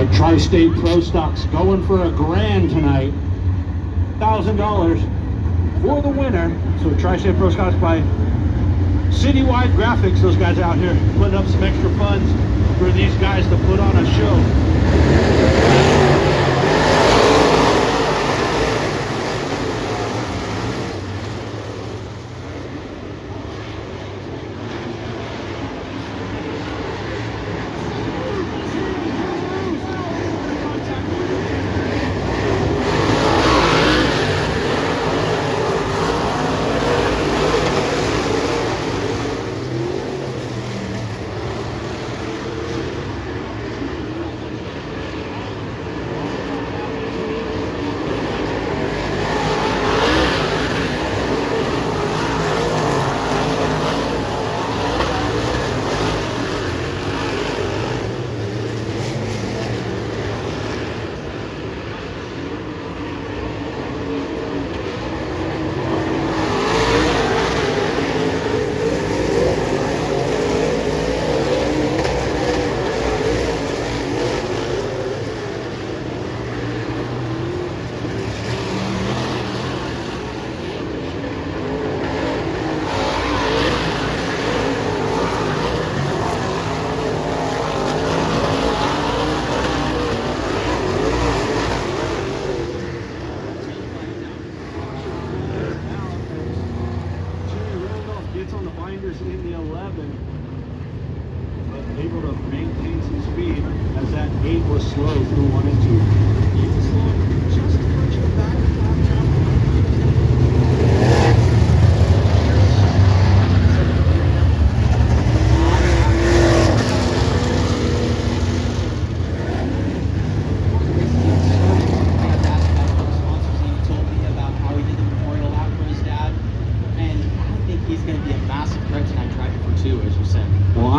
Our Tri-State Pro Stocks going for $1,000 tonight. $1,000 for the winner. So Tri-State Pro Stocks by Citywide Graphics. Those guys out here putting up some extra funds for these guys to put on a show. In the 11, but able to maintain some speed as that 8 was slow through 1 and 2. He was slow just a touch in the back of the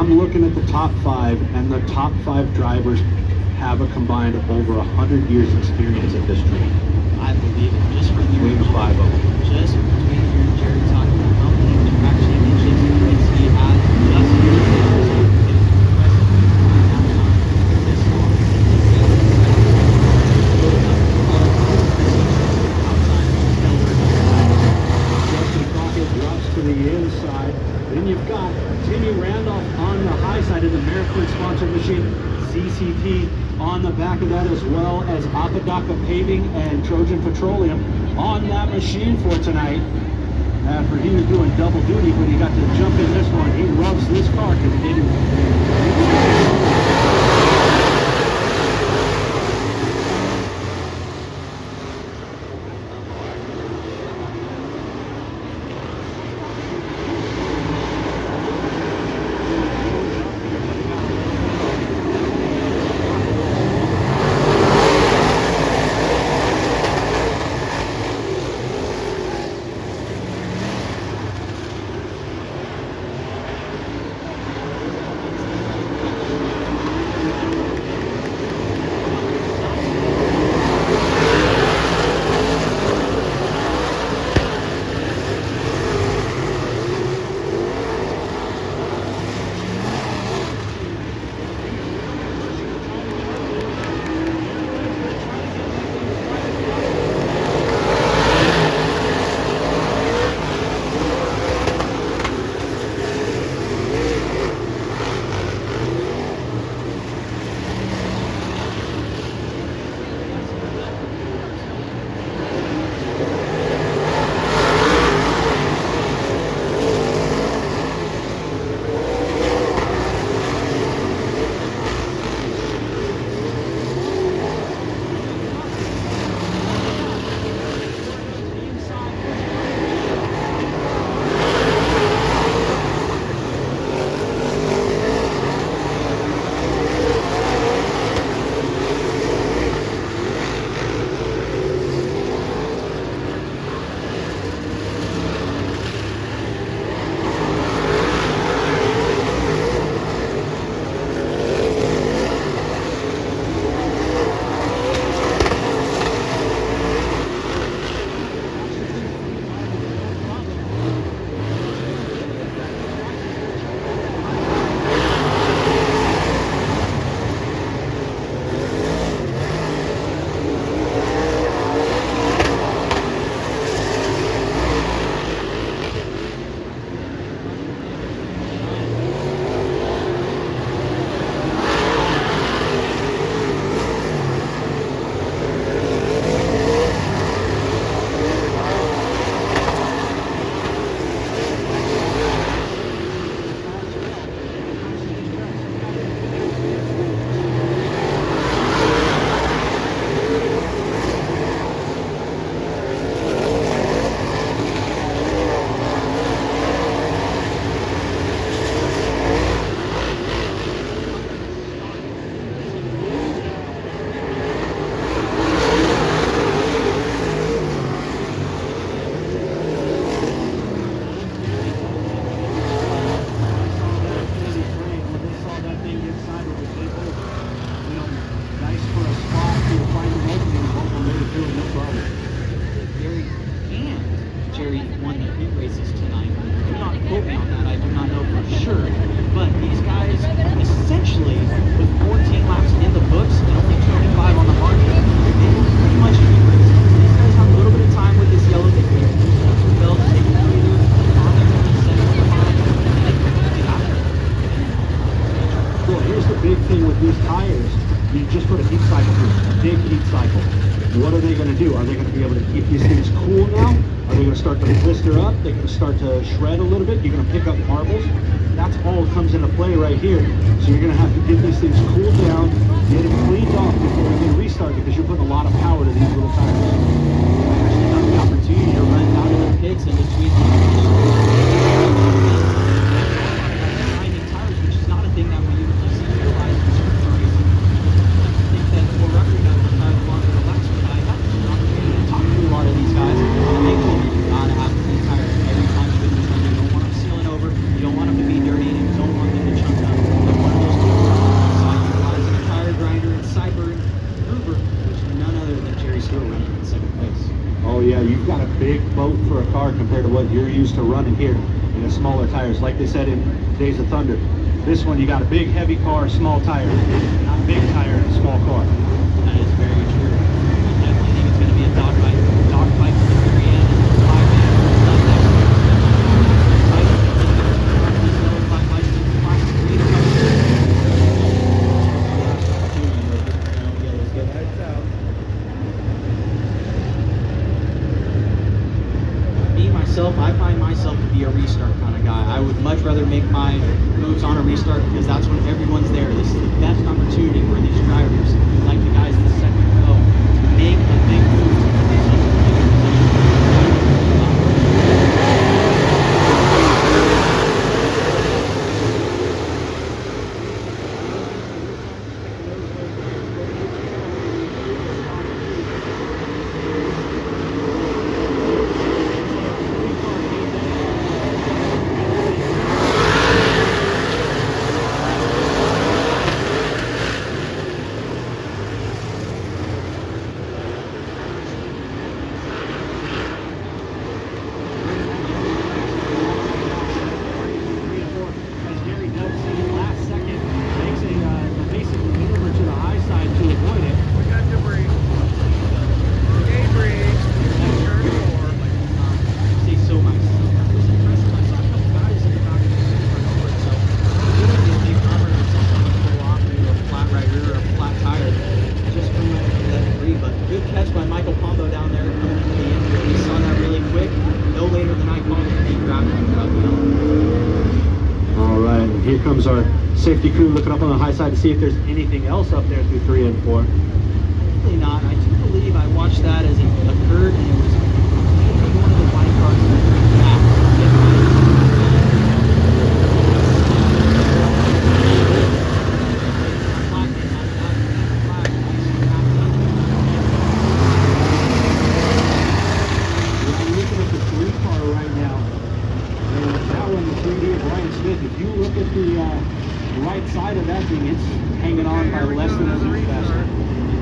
I'm looking at the top 5, and the top 5 drivers have a combined over 100 years experience at this track. I believe it. Just from between the 5 of them. Just between you and Jerry talking about how many track championships he has just Justin Crockett drops to the inside. Then you've got Timmy Randolph on the high side of the American sponsored machine. CCP on the back of that, as well as Apodaca Paving and Trojan Petroleum on that machine for tonight. After he was doing double duty, but he got to jump in this one. He loves this car because it didn't. You just put a heat cycle through, a big heat cycle. What are they going to do? Are they going to be able to keep these things cool now? Are they going to start to blister up? They're going to start to shred a little bit? You're going to pick up marbles? That's all comes into play right here. So you're going to have to get these things cooled down, get them cleaned off before we can restart, because you're putting a lot of power to these little tires. I actually have the opportunity to run out of the pits in between grinding tires, which is not a thing that we usually see utilized in certain races. I think that for record, I've longer the laps, but I had an opportunity to talk to a lot of these guys, and they told me you gotta have clean tires every time you get in the turn. You don't want them sealing over, you don't want them to be dirty, and you don't want them to chunk up. But one of those tools I saw utilizing a tire grinder and Cyber Gruber, which is none other than Jerry Stewart running in second place. Oh yeah, you've got a big boat for a car compared to what you're used to running here in the smaller tires. Like they said in Days of Thunder, this one you got a big heavy car, small tire, not big tire, small car. That is very true. I definitely think it's going to be a dogfight to the very end. Five minutes left next to I find myself to be a restart kind of guy. I would much rather make my moves on a restart, because that's when everyone's there. This is the best opportunity for these drivers, like the guys in the second row, to make a big move to put themselves in a better Here comes our safety crew looking up on the high side to see if there's anything else up there through 3 and 4. Hopefully not. I do believe I watched that as it occurred, and it was maybe one of the white cars that If you look at the right side of that thing, it's hanging on by less than a inch faster. It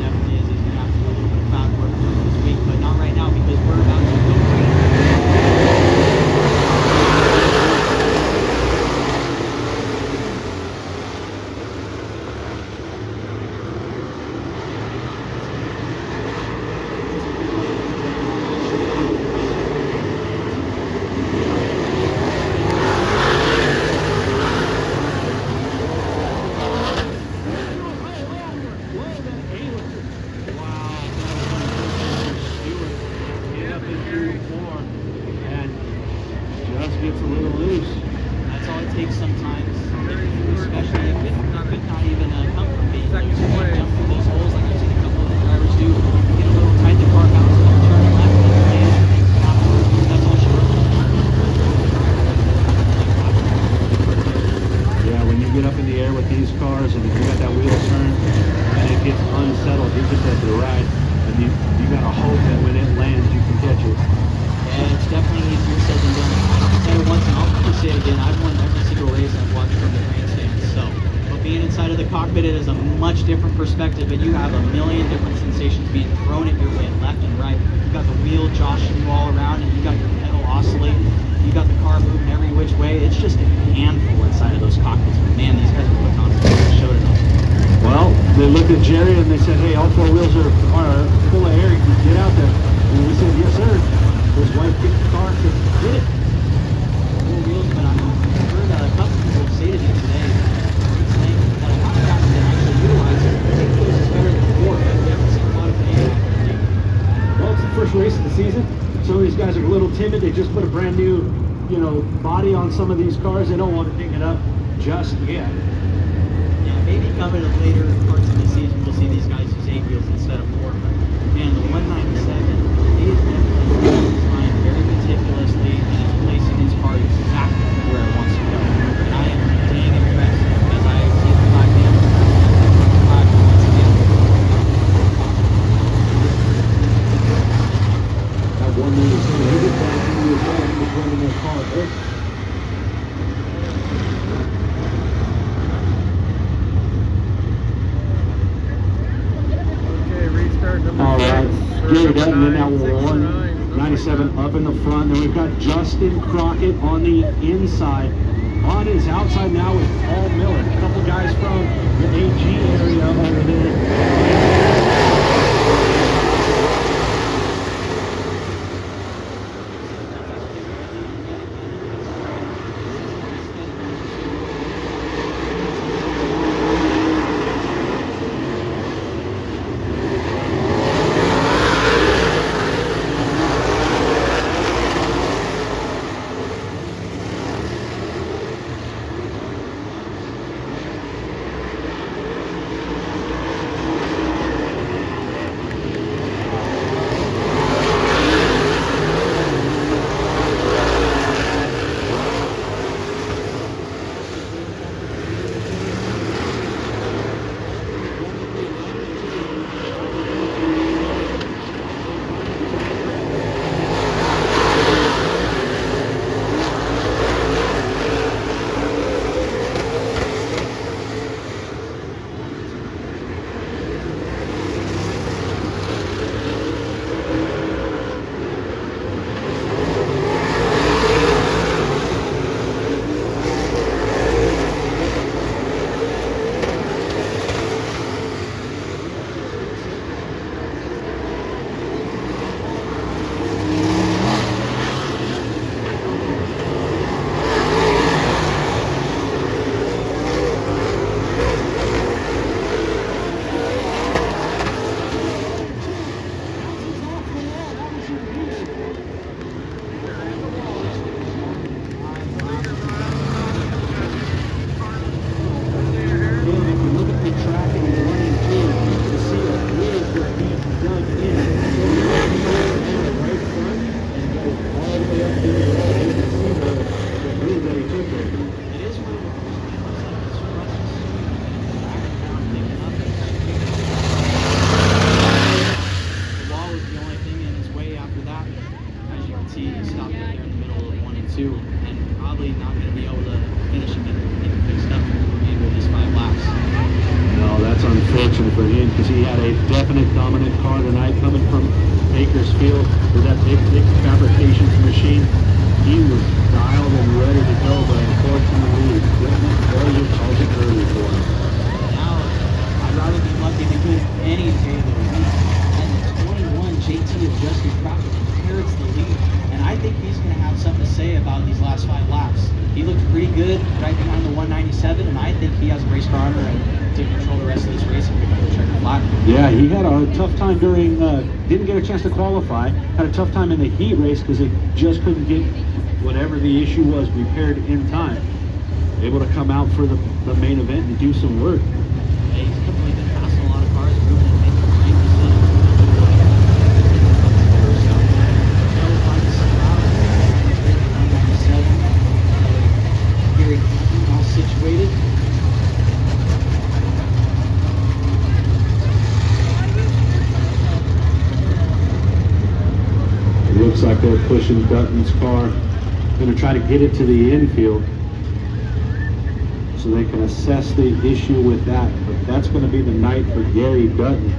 definitely is. He's going to have to do a little bit of cloud work this week, but not right now, because we're about to go gets a little loose. That's all it takes sometimes, especially if it could not even come from being loose. Jump through those holes like I've seen a couple of the drivers do. Get a little tight, the car bounces, and turn left, and land, and stop. That's all she wrote. Yeah, when you get up in the air with these cars, and if you got that wheel turn, and it gets unsettled, you just have to ride, and you got to hope that when it lands, you can catch it. Yeah, it's definitely easier said than done. I'll say it once, and I'll probably say it again. I've won every single race I've watched from the grandstand. So, but being inside of the cockpit, it is a much different perspective, and you have a million different sensations being thrown at your way, left and right. You got the wheel joshing you all around, and you got your pedal oscillating. You got the car moving every which way. It's just a handful inside of those cockpits. But man, these guys are putting on a show tonight. Well, they looked at Jerry and they said, "Hey, all 4 wheels are full of air. Get out there." And we said, "Yes, sir." His wife kicked the car and said, "Get it." 4 wheels, but I've heard a couple people say to me today, saying that a lot of guys that actually utilize it, take those guys are a little timid. They just put a brand new, body on some of these cars. They don't want to pick it up just yet. Yeah, maybe coming in later parts of the season, we'll see these guys use 8 wheels instead of 4. But man, the 197, he is definitely designed very meticulously, and he's placing his car exactly where it wants to go. And I am dang impressed as I see the flag down once again. That one that was he did that when he was running that car. Okay, restart number All right, 6. Gary Dutton in that 969. 197 up in the front. Then we've got Justin Crockett on the inside. On his outside now is Paul Miller. A couple guys from the AG area over there. And probably not going to be able to finish and get it fixed up maybe with these 5 laps. No, that's unfortunate for him because he had a definite dominant car tonight coming from Bakersfield with that big fabrications machine. He was dialed and ready to go, but unfortunately, equipment failure called it early for him. Now, I'd rather be lucky than good any day of the week. And the 21 JT of Justin Crockett inherits the lead. And I think he's going to have something to say about these last 5 laps. He looked pretty good right behind the 197, and I think he has a race car under him to control the rest of this race and pick up the checkered flag. Yeah, he had a tough time during, didn't get a chance to qualify, had a tough time in the heat race because they just couldn't get whatever the issue was repaired in time. Able to come out for the main event and do some work. Yeah, he's definitely been passing a lot of cars, moving and making the right decisions. Gary all situated. It looks like they're pushing Dutton's car. Going to try to get it to the infield so they can assess the issue with that. But that's going to be the night for Gary Dutton.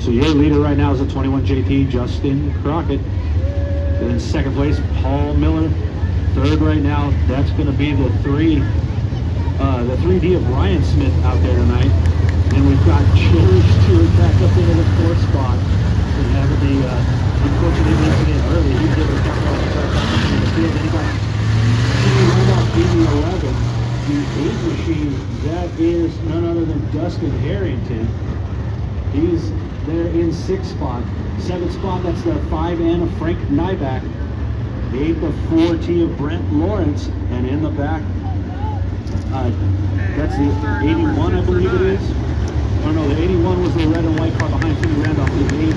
So your leader right now is the 21 JT, Justin Crockett. Then in second place, Paul Miller. Third right now, that's going to be the 3D of Ryan Smith out there tonight. And we've got Jerry Stewart back up into the 4th spot. And having the unfortunate incident early. He did a couple of in the field. Then he got Randolph in the 11. The 8 machine, that is none other than Dustin Harrington. He's there in 6th spot. 7th spot, that's the 5N of Frank Nyback. 8-4 of Brent Lawrence, and in the back, that's the 81, I believe it is. Oh no, the 81 was the red and white car behind Timmy Randolph. The 8.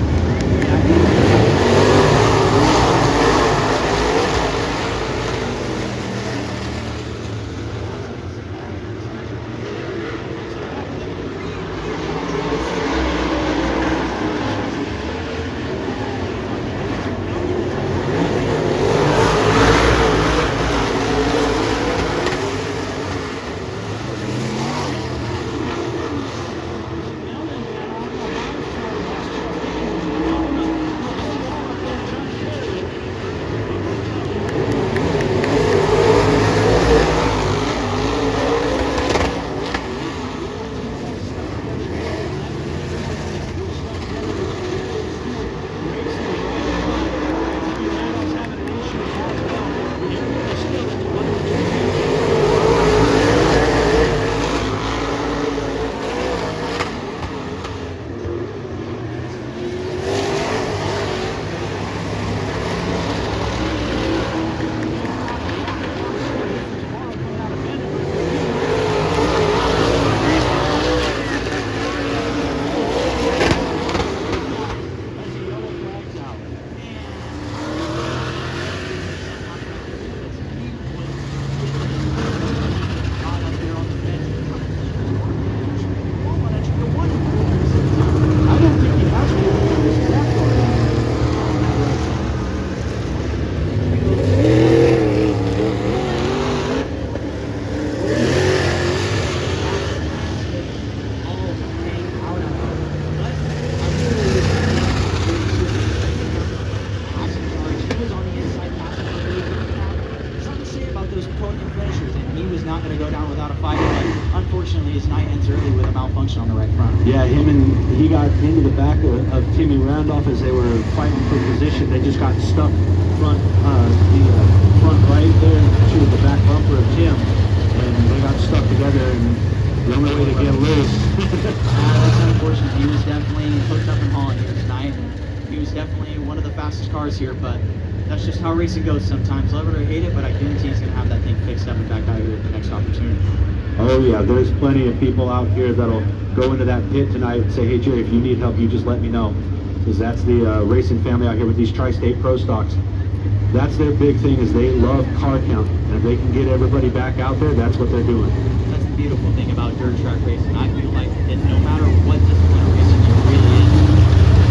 Yeah, he got into the back of Timmy Randolph as they were fighting for position. They just got stuck front right there to the back bumper of Tim, and they got stuck together, and the only way to get loose. That's unfortunate. He was definitely hooked up and hauling here tonight. He was definitely one of the fastest cars here, but that's just how racing goes sometimes. Love it or hate it, but I guarantee he's going to have that thing fixed up and back out here at the next opportunity. Oh yeah, there's plenty of people out here that'll go into that pit tonight and say, hey Jerry, if you need help, you just let me know. Because that's the racing family out here with these Tri-State Pro Stocks. That's their big thing, is they love car count. And if they can get everybody back out there, that's what they're doing. That's the beautiful thing about dirt track racing. I feel like that no matter what discipline of racing you're really in,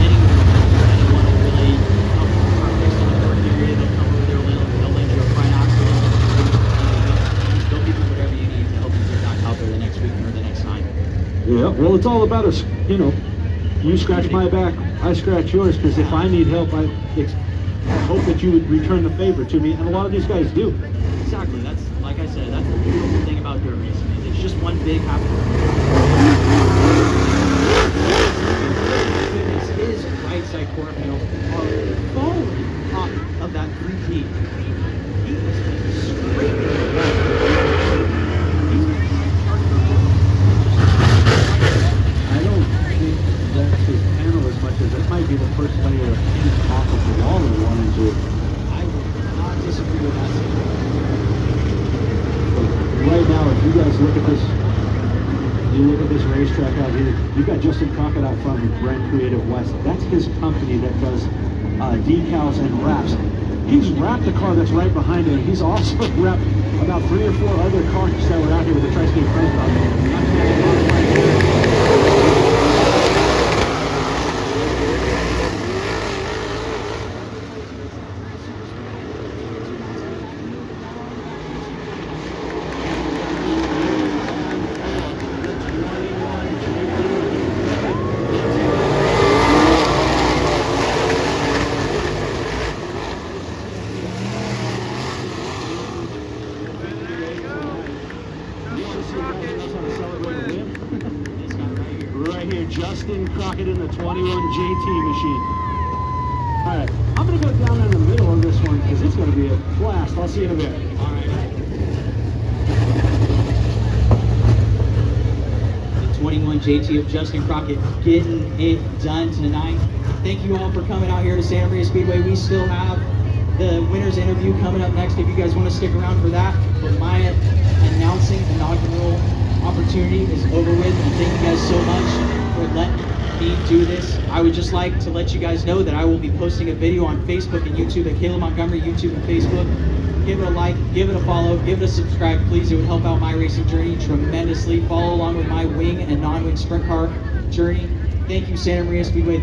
anyone will really come to kart racing in their area, they'll come over there, they'll lend you a front axle. They'll give you whatever you need to help you get back out there the next week or the next time. Yeah, well, it's all about us, you know, you scratch my back, I scratch yours, because if I need help, I hope that you would return the favor to me, and a lot of these guys do. Exactly, that's, like I said, that's the beautiful thing about dirt racing, is it's just one big happy. His right side quarter panels are falling off of that 3P. He is straight. I don't think that's his panel as much as it might be the first layer of paint off of the wall that we wanted to. I would not disagree with that. Right now, if you guys look at this, you look at this racetrack out here, you've got Justin Crockett out front with Brand Creative West. That's his company that does decals and wraps. He's wrapped the car that's right behind him. He's also wrapped about 3 or 4 other cars that were out here with the Tri-State Pro Stock. Right here, Justin Crockett in the 21 JT machine. All right, I'm going to go down in the middle of this one because it's going to be a blast. I'll see you in a bit. All right. The 21 JT of Justin Crockett getting it done tonight. Thank you all for coming out here to Santa Maria Speedway. We still have the winner's interview coming up next if you guys want to stick around for that. But my announcing inaugural opportunity is over with, and thank you guys so much for letting me do this. I would just like to let you guys know that I will be posting a video on Facebook and YouTube at Caleb Montgomery, YouTube and Facebook. Give it a like, give it a follow, give it a subscribe, please. It would help out my racing journey tremendously. Follow along with my wing and non-wing sprint car journey. Thank you, Santa Maria Speedway.